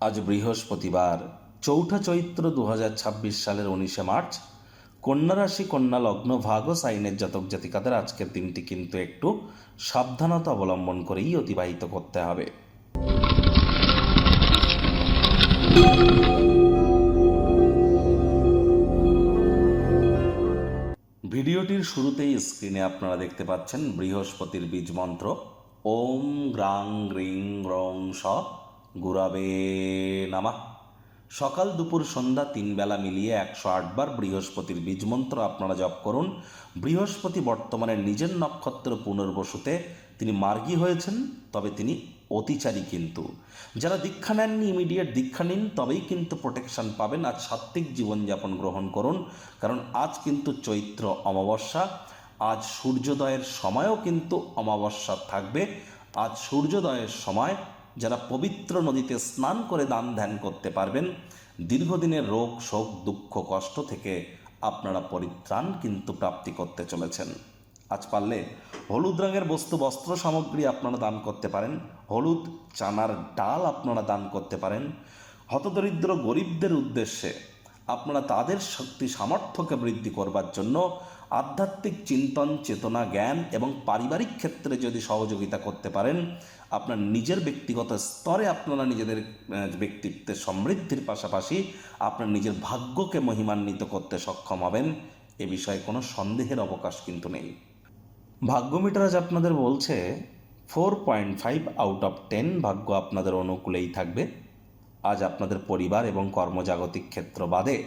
আজ বৃহস্পতিবার, চৌঠা চৈত্র 2026 সালের 19শে মার্চ। কন্যা রাশি, কন্যা লগ্ন, ভাগ ও সাইনের জাতক জাতিকাদের আজকের দিনটি কিন্তু একটু সাবধানতা অবলম্বন করেই অতিবাহিত করতে হবে। ভিডিওটির শুরুতেই স্ক্রিনে আপনারা দেখতে পাচ্ছেন বৃহস্পতির বীজ মন্ত্র ওম গ্রাং গ্রিং রং স গুরাবে নামা। সকাল দুপুর সন্ধ্যা 3 বেলা মিলিয়ে 108 বার বৃহস্পতির বীজ মন্ত্র আপনারা জপ করুন। বৃহস্পতি বর্তমানে নিজের নক্ষত্র পুনর্বসুতে তিনি মার্গী হয়েছেন, তবে তিনি অতিচারী কিন্তু। যারা দীক্ষা নেননি ইমিডিয়েট দীক্ষা নিন, তবেই কিন্তু প্রোটেকশন পাবেন। আজ সাত্ত্বিক জীবনযাপন গ্রহণ করুন, কারণ আজ কিন্তু চৈত্র অমাবস্যা। আজ সূর্যোদয়ের সময়ও কিন্তু অমাবস্যা থাকবে। আজ সূর্যোদয়ের সময় যারা পবিত্র নদীতে স্নান করে দান ধ্যান করতে পারবেন, দীর্ঘদিনের রোগ শোক দুঃখ কষ্ট থেকে আপনারা পরিত্রাণ কিন্তু প্রাপ্তি করতে চলেছেন। আজ পারলে হলুদ রঙের বস্তু বস্ত্র সামগ্রী আপনারা দান করতে পারেন। হলুদ চানার ডাল আপনারা দান করতে পারেন। হতদরিদ্র গরিবদের উদ্দেশ্যে আপনারা তাদের শক্তি সামর্থ্যকে বৃদ্ধি করবার জন্য আধ্যাত্মিক চিন্তন চেতনা জ্ঞান এবং পারিবারিক ক্ষেত্রে যদি সহযোগিতা করতে পারেন, আপনার নিজের ব্যক্তিগত স্তরে আপনারা নিজেদের ব্যক্তিত্বের সমৃদ্ধির পাশাপাশি আপনার নিজের ভাগ্যকে মহিমান্বিত করতে সক্ষম হবেন। এ বিষয়ে কোনো সন্দেহের অবকাশ কিন্তু নেই। ভাগ্য মিটার আজ আপনাদের বলছে 4.5 আউট অফ 10 ভাগ্য আপনাদের অনুকূলেই থাকবে। আজ আপনাদের পরিবার এবং কর্মজাগতিক ক্ষেত্র বাদে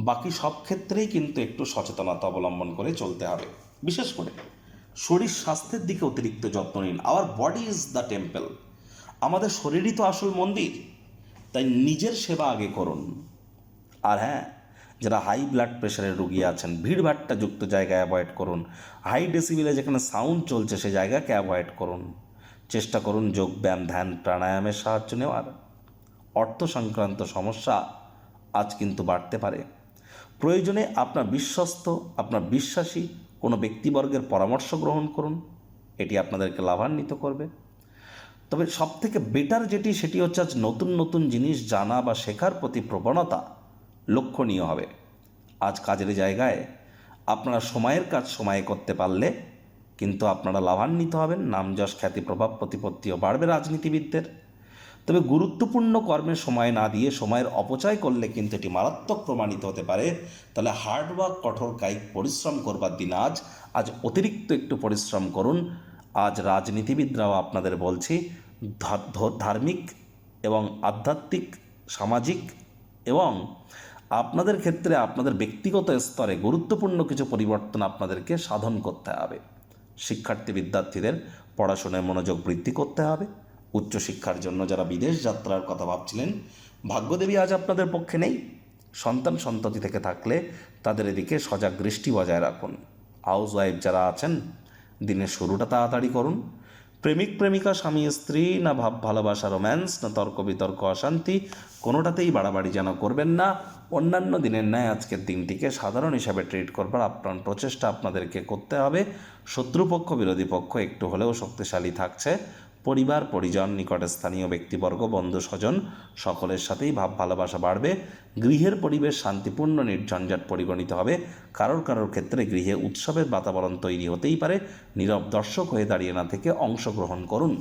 বাকি সব ক্ষেত্রেই কিন্তু একটু সচেতনতা অবলম্বন করে চলতে হবে। বিশেষ করে শরীর স্বাস্থ্যের দিকে অতিরিক্ত যত্ন নিন। Our body is the temple. আমাদের শরীরই তো আসল মন্দির, তাই নিজের সেবা আগে করুন। আর হ্যাঁ, যারা হাই ব্লাড প্রেশারের রোগী আছেন, ভিড়ভাট্টা যুক্ত জায়গায় অ্যাভয়েড করুন। হাই ডেসিবেলে যেখানে সাউন্ড চলছে সে জায়গাকে অ্যাভয়েড করুন। চেষ্টা করুন যোগব্যায়াম ধ্যান প্রাণায়ামের সাহায্য নেওয়ার। অর্থ সংক্রান্ত সমস্যা আজ কিন্তু বাড়তে পারে। প্রয়োজনে আপনার বিশ্বস্ত আপনার বিশ্বাসী কোনো ব্যক্তিবর্গের পরামর্শ গ্রহণ করুন, এটি আপনাদেরকে লাভান্বিত করবে। তবে সবথেকে বেটার যেটি সেটি হচ্ছে আজ নতুন নতুন জিনিস জানা বা শেখার প্রতি প্রবণতা লক্ষণীয় হবে। আজ কাজের জায়গায় আপনারা সময়ের কাজ সময়ে করতে পারলে কিন্তু আপনারা লাভান্বিত হবেন। নাম যশ খ্যাতি প্রভাব প্রতিপত্তিও বাড়বে রাজনীতিবিদদের। তবে গুরুত্বপূর্ণ কর্মে সময় না দিয়ে সময়ের অপচয় করলে কিন্তু এটি মারাত্মক প্রমাণিত হতে পারে। তাহলে হার্ডওয়ার্ক কঠোর কায়িক পরিশ্রম করবার দিন আজ অতিরিক্ত একটু পরিশ্রম করুন। আজ রাজনীতিবিদরাও আপনাদের বলছি ধার্মিক এবং আধ্যাত্মিক সামাজিক এবং আপনাদের ক্ষেত্রে আপনাদের ব্যক্তিগত স্তরে গুরুত্বপূর্ণ কিছু পরিবর্তন আপনাদেরকে সাধন করতে হবে। শিক্ষার্থী বিদ্যার্থীদের পড়াশোনায় মনোযোগ বৃদ্ধি করতে হবে। উচ্চশিক্ষার জন্য যারা বিদেশ যাত্রার কথা ভাবছিলেন, ভাগ্যদেবী আজ আপনাদের পক্ষে নেই। সন্তান সন্ততি থেকে থাকলে তাদের এদিকে সজাগ দৃষ্টি বজায় রাখুন। হাউস ওয়াইফ যারা আছেন, দিনের শুরুটা তাড়াতাড়ি করুন। প্রেমিক প্রেমিকা স্বামী স্ত্রী না ভাব ভালোবাসা রোম্যান্স না তর্ক বিতর্ক অশান্তি কোনোটাতেই বাড়াবাড়ি যেন করবেন না। অন্যান্য দিনের ন্যায় আজকের দিনটিকে সাধারণ হিসাবে ট্রিট করবার আপ্রাণ প্রচেষ্টা আপনাদেরকে করতে হবে। শত্রুপক্ষ বিরোধী পক্ষ একটু হলেও শক্তিশালী থাকছে। পরিবার পরিজন নিকটস্থানীয় ব্যক্তিবর্গ বন্ধু স্বজন সকলের সাথেই ভাব ভালোবাসা বাড়বে। গৃহের পরিবেশ শান্তিপূর্ণ নির্ঝঞ্ঝাট পরিগণিত হবে। কারোর ক্ষেত্রে গৃহে উৎসবের বাতাবরণ তৈরি হতেই পারে। নীরব দর্শক হয়ে দাঁড়িয়ে না থেকে অংশগ্রহণ করুন।